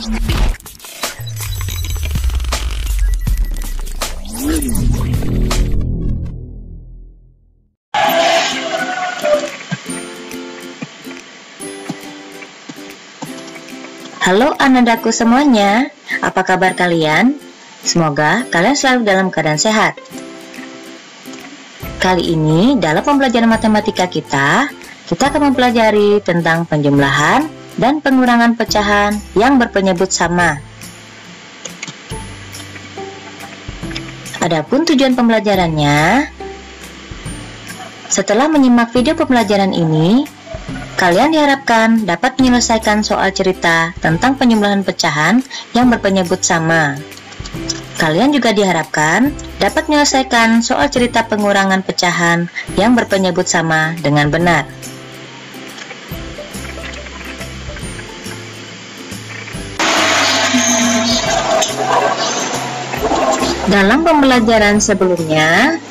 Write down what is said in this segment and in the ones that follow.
Halo anandaku semuanya, apa kabar kalian? Semoga kalian selalu dalam keadaan sehat. Kali ini dalam pembelajaran matematika kita akan mempelajari tentang penjumlahan dan pengurangan pecahan yang berpenyebut sama. Adapun tujuan pembelajarannya, setelah menyimak video pembelajaran ini, kalian diharapkan dapat menyelesaikan soal cerita tentang penjumlahan pecahan yang berpenyebut sama. Kalian juga diharapkan dapat menyelesaikan soal cerita pengurangan pecahan yang berpenyebut sama dengan benar. Dalam pembelajaran sebelumnya,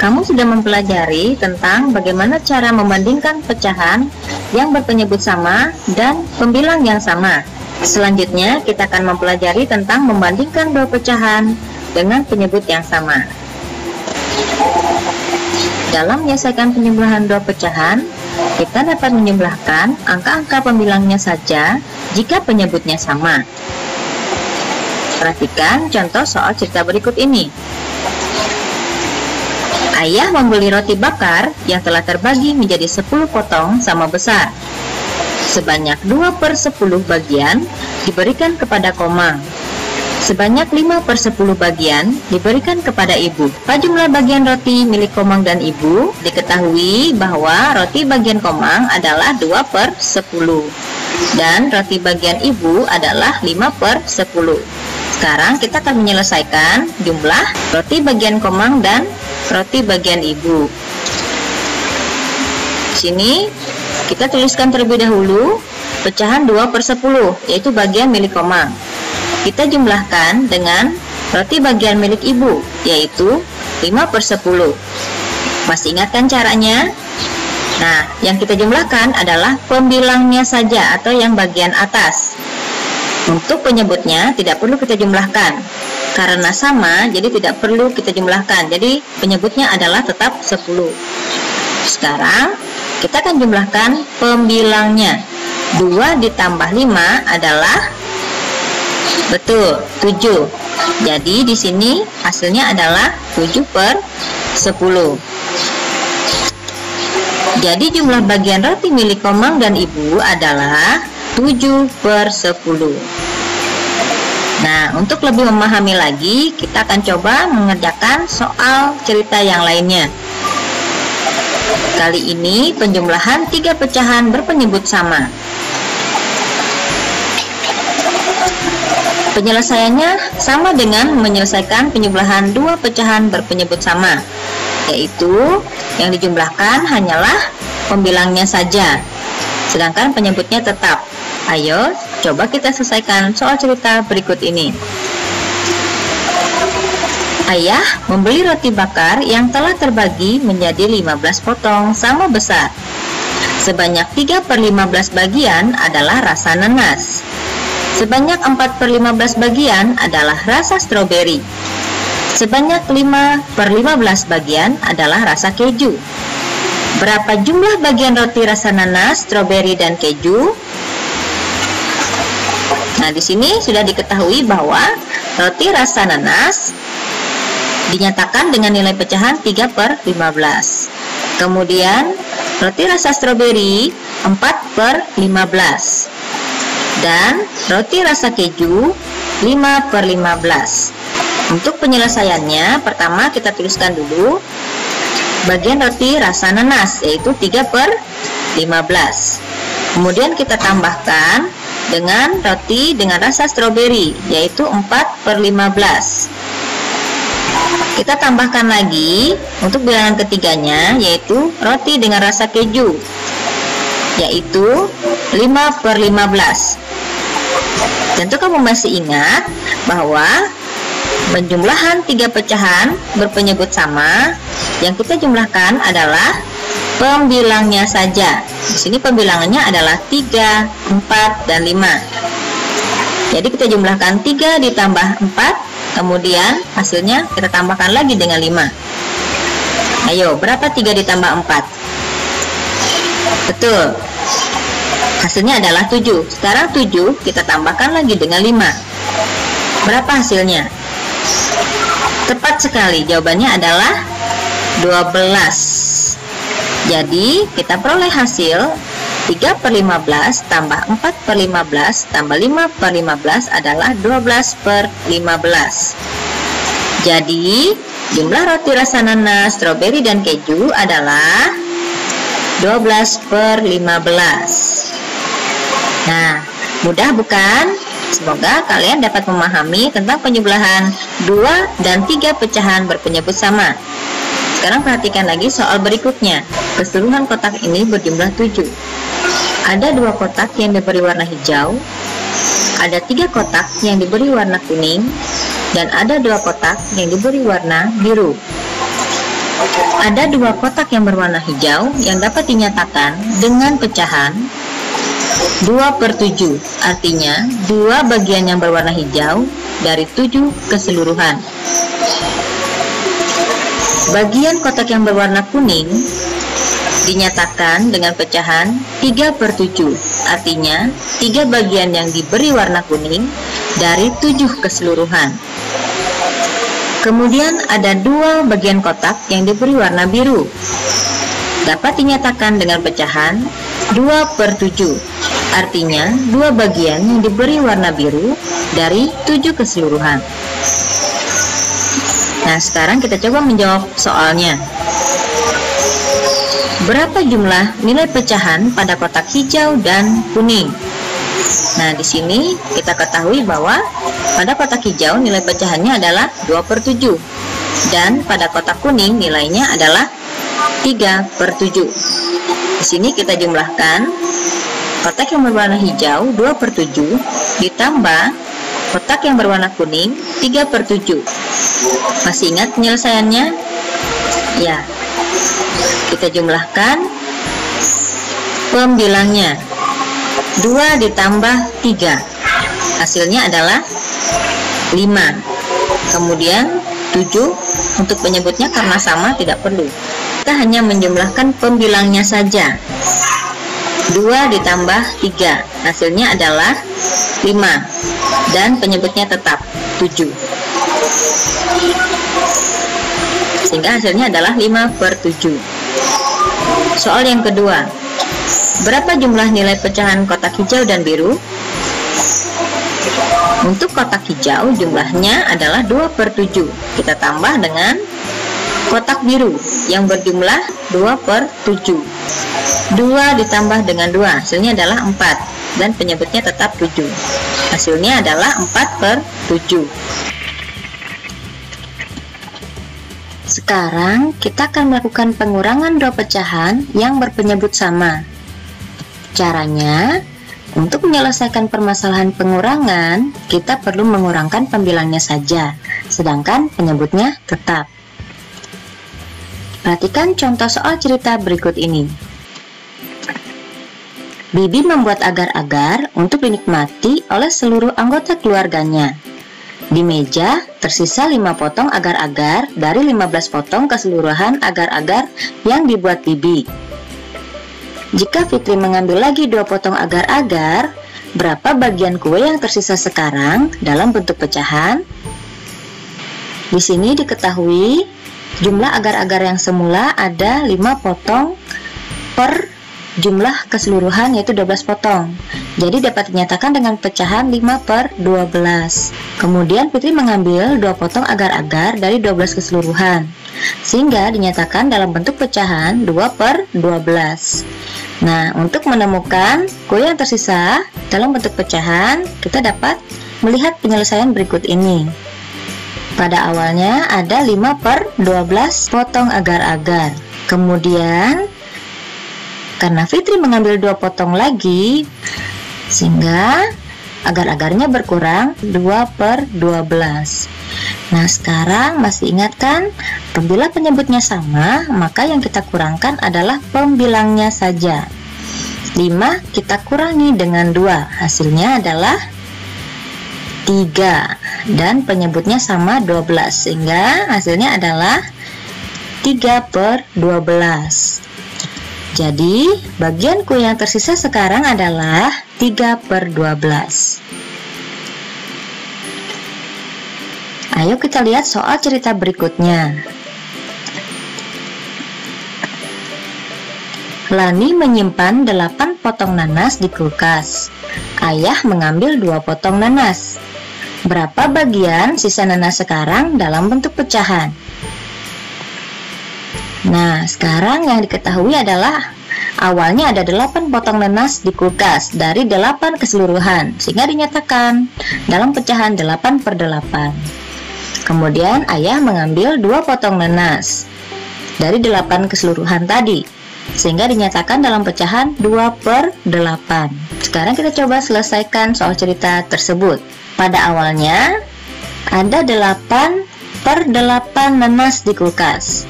kamu sudah mempelajari tentang bagaimana cara membandingkan pecahan yang berpenyebut sama dan pembilang yang sama. Selanjutnya, kita akan mempelajari tentang membandingkan dua pecahan dengan penyebut yang sama. Dalam menyelesaikan penjumlahan dua pecahan, kita dapat menjumlahkan angka-angka pembilangnya saja jika penyebutnya sama. Perhatikan contoh soal cerita berikut ini. Ayah membeli roti bakar yang telah terbagi menjadi 10 potong sama besar. Sebanyak 2/10 bagian diberikan kepada Komang. Sebanyak 5/10 bagian diberikan kepada ibu. Pada jumlah bagian roti milik Komang dan ibu, diketahui bahwa roti bagian Komang adalah 2/10 dan roti bagian ibu adalah 5/10. Sekarang kita akan menyelesaikan jumlah roti bagian Komang dan roti bagian ibu. Sini kita tuliskan terlebih dahulu pecahan 2/10, yaitu bagian milik Komang. Kita jumlahkan dengan roti bagian milik ibu, yaitu 5/10. Masih ingat kan caranya? Nah, yang kita jumlahkan adalah pembilangnya saja atau yang bagian atas. Untuk penyebutnya tidak perlu kita jumlahkan. Karena sama, jadi tidak perlu kita jumlahkan. Jadi penyebutnya adalah tetap 10. Sekarang kita akan jumlahkan pembilangnya. 2 ditambah 5 adalah betul 7. Jadi di sini hasilnya adalah 7/10. Jadi jumlah bagian roti milik Komang dan ibu adalah 7/10. Nah, untuk lebih memahami lagi, kita akan coba mengerjakan soal cerita yang lainnya. Kali ini penjumlahan 3 pecahan berpenyebut sama. Penyelesaiannya sama dengan menyelesaikan penjumlahan 2 pecahan berpenyebut sama, yaitu yang dijumlahkan hanyalah pembilangnya saja, sedangkan penyebutnya tetap. Ayo, coba kita selesaikan soal cerita berikut ini. Ayah membeli roti bakar yang telah terbagi menjadi 15 potong sama besar. Sebanyak 3/15 bagian adalah rasa nanas. Sebanyak 4/15 bagian adalah rasa stroberi. Sebanyak 5/15 bagian adalah rasa keju. Berapa jumlah bagian roti rasa nanas, stroberi, dan keju? Nah, di sini sudah diketahui bahwa roti rasa nanas dinyatakan dengan nilai pecahan 3/15. Kemudian roti rasa stroberi 4/15. Dan roti rasa keju 5/15. Untuk penyelesaiannya, pertama kita tuliskan dulu bagian roti rasa nanas, yaitu 3/15. Kemudian kita tambahkan dengan roti dengan rasa stroberi, yaitu 4/15. Kita tambahkan lagi untuk bilangan ketiganya, yaitu roti dengan rasa keju, yaitu 5/15. Tentu kamu masih ingat bahwa penjumlahan 3 pecahan berpenyebut sama, yang kita jumlahkan adalah pembilangnya saja. Di sini pembilangannya adalah 3, 4, dan 5. Jadi kita jumlahkan 3 ditambah 4, kemudian hasilnya kita tambahkan lagi dengan 5. Ayo, berapa 3 ditambah 4? Betul. Hasilnya adalah 7. Sekarang 7 kita tambahkan lagi dengan 5. Berapa hasilnya? Tepat sekali, jawabannya adalah 12. Jadi kita peroleh hasil 3/15 tambah 4/15 tambah 5/15 adalah 12/15. Jadi jumlah roti rasa nanas, stroberi, dan keju adalah 12/15. Nah, mudah bukan? Semoga kalian dapat memahami tentang penjumlahan 2 dan 3 pecahan berpenyebut sama. Sekarang perhatikan lagi soal berikutnya. Keseluruhan kotak ini berjumlah 7. Ada 2 kotak yang diberi warna hijau, ada 3 kotak yang diberi warna kuning, dan ada 2 kotak yang diberi warna biru. Ada 2 kotak yang berwarna hijau yang dapat dinyatakan dengan pecahan 2/7, artinya 2 bagian yang berwarna hijau dari 7 keseluruhan. Bagian kotak yang berwarna kuning dinyatakan dengan pecahan 3/7, artinya 3 bagian yang diberi warna kuning dari 7 keseluruhan. Kemudian ada 2 bagian kotak yang diberi warna biru, dapat dinyatakan dengan pecahan 2/7, artinya 2 bagian yang diberi warna biru dari 7 keseluruhan. Nah, sekarang kita coba menjawab soalnya. Berapa jumlah nilai pecahan pada kotak hijau dan kuning? Nah, di sini kita ketahui bahwa pada kotak hijau nilai pecahannya adalah 2/7, dan pada kotak kuning nilainya adalah 3/7. Di sini kita jumlahkan kotak yang berwarna hijau 2/7 ditambah kotak yang berwarna kuning 3/7. Masih ingat penyelesaiannya? Ya. Kita jumlahkan pembilangnya. 2 ditambah 3. Hasilnya adalah 5. Kemudian 7 untuk penyebutnya karena sama tidak perlu. Kita hanya menjumlahkan pembilangnya saja. 2 ditambah 3. Hasilnya adalah 5. Dan penyebutnya tetap 7. Sehingga hasilnya adalah 5/7. Soal yang kedua. Berapa jumlah nilai pecahan kotak hijau dan biru? Untuk kotak hijau jumlahnya adalah 2/7. Kita tambah dengan kotak biru yang berjumlah 2/7. 2 ditambah dengan 2, hasilnya adalah 4. Dan penyebutnya tetap 7. Hasilnya adalah 4/7. Sekarang kita akan melakukan pengurangan 2 pecahan yang berpenyebut sama. Caranya, untuk menyelesaikan permasalahan pengurangan, kita perlu mengurangkan pembilangnya saja, sedangkan penyebutnya tetap. Perhatikan contoh soal cerita berikut ini. Bibi membuat agar-agar untuk dinikmati oleh seluruh anggota keluarganya. Di meja tersisa 5 potong agar-agar dari 15 potong keseluruhan agar-agar yang dibuat Bibi. Jika Fitri mengambil lagi 2 potong agar-agar, berapa bagian kue yang tersisa sekarang dalam bentuk pecahan? Di sini diketahui jumlah agar-agar yang semula ada 5 potong per jumlah keseluruhan, yaitu 12 potong. Jadi dapat dinyatakan dengan pecahan 5/12. Kemudian Fitri mengambil 2 potong agar-agar dari 12 keseluruhan, sehingga dinyatakan dalam bentuk pecahan 2/12. Nah, untuk menemukan kue yang tersisa dalam bentuk pecahan, kita dapat melihat penyelesaian berikut ini. Pada awalnya ada 5/12 potong agar-agar. Kemudian karena Fitri mengambil 2 potong lagi, sehingga agar-agarnya berkurang 2/12. Nah, sekarang masih ingat kan? Apabila penyebutnya sama, maka yang kita kurangkan adalah pembilangnya saja. 5 kita kurangi dengan 2, hasilnya adalah 3. Dan penyebutnya sama 12, sehingga hasilnya adalah 3/12. Jadi, bagian kue yang tersisa sekarang adalah 3/12. Ayo kita lihat soal cerita berikutnya. Lani menyimpan 8 potong nanas di kulkas. Ayah mengambil 2 potong nanas. Berapa bagian sisa nanas sekarang dalam bentuk pecahan? Nah, sekarang yang diketahui adalah awalnya ada 8 potong nanas di kulkas dari 8 keseluruhan, sehingga dinyatakan dalam pecahan 8/8. Kemudian ayah mengambil 2 potong nanas dari 8 keseluruhan tadi, sehingga dinyatakan dalam pecahan 2/8. Sekarang kita coba selesaikan soal cerita tersebut. Pada awalnya ada 8/8 nanas di kulkas.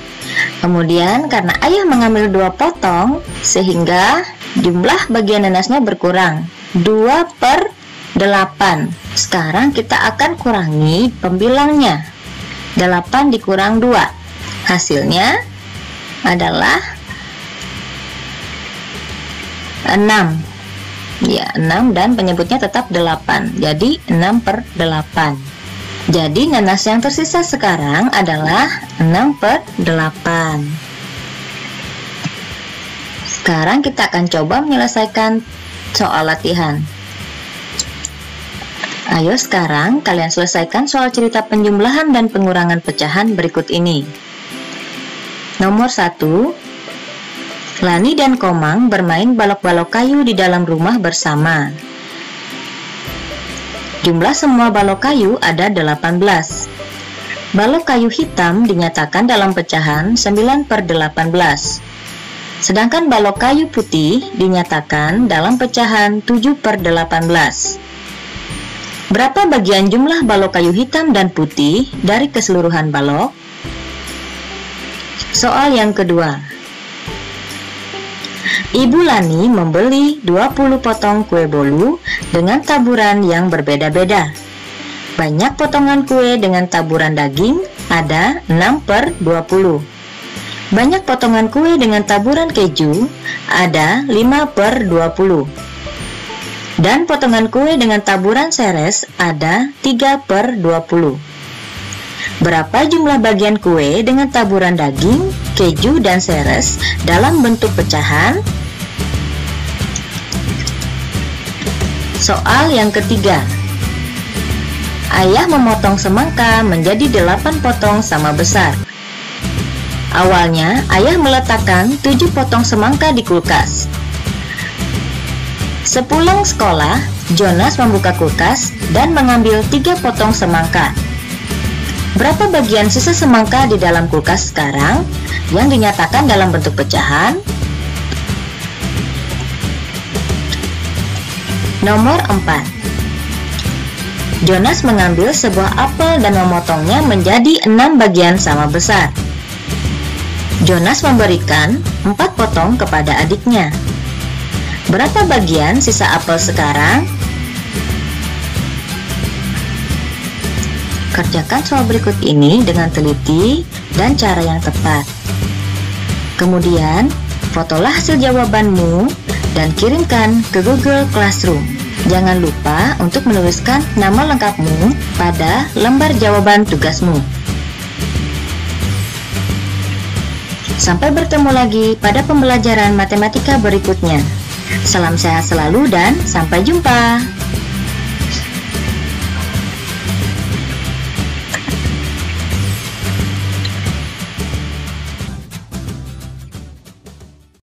Kemudian karena ayah mengambil 2 potong, sehingga jumlah bagian nanasnya berkurang 2/8. Sekarang kita akan kurangi pembilangnya. 8 dikurang 2, hasilnya adalah 6. Ya, 6 dan penyebutnya tetap 8. Jadi 6/8. Jadi nanas yang tersisa sekarang adalah 6/8. Sekarang kita akan coba menyelesaikan soal latihan. Ayo sekarang kalian selesaikan soal cerita penjumlahan dan pengurangan pecahan berikut ini. Nomor 1. Lani dan Komang bermain balok-balok kayu di dalam rumah bersama. Jumlah semua balok kayu ada 18. Balok kayu hitam dinyatakan dalam pecahan 9/18. Sedangkan balok kayu putih dinyatakan dalam pecahan 7/18. Berapa bagian jumlah balok kayu hitam dan putih dari keseluruhan balok? Soal yang kedua. Ibu Lani membeli 20 potong kue bolu dengan taburan yang berbeda-beda. Banyak potongan kue dengan taburan daging ada 6/20. Banyak potongan kue dengan taburan keju ada 5/20. Dan potongan kue dengan taburan seres ada 3/20. Berapa jumlah bagian kue dengan taburan daging, keju, dan seres dalam bentuk pecahan? Soal yang ketiga. Ayah memotong semangka menjadi 8 potong sama besar. Awalnya, ayah meletakkan 7 potong semangka di kulkas. Sepulang sekolah, Jonas membuka kulkas dan mengambil 3 potong semangka. Berapa bagian sisa semangka di dalam kulkas sekarang yang dinyatakan dalam bentuk pecahan? Nomor 4. Jonas mengambil sebuah apel dan memotongnya menjadi 6 bagian sama besar. Jonas memberikan 4 potong kepada adiknya. Berapa bagian sisa apel sekarang? Kerjakan soal berikut ini dengan teliti dan cara yang tepat. Kemudian, fotolah hasil jawabanmu dan kirimkan ke Google Classroom. Jangan lupa untuk menuliskan nama lengkapmu pada lembar jawaban tugasmu. Sampai bertemu lagi pada pembelajaran matematika berikutnya. Salam sehat selalu dan sampai jumpa.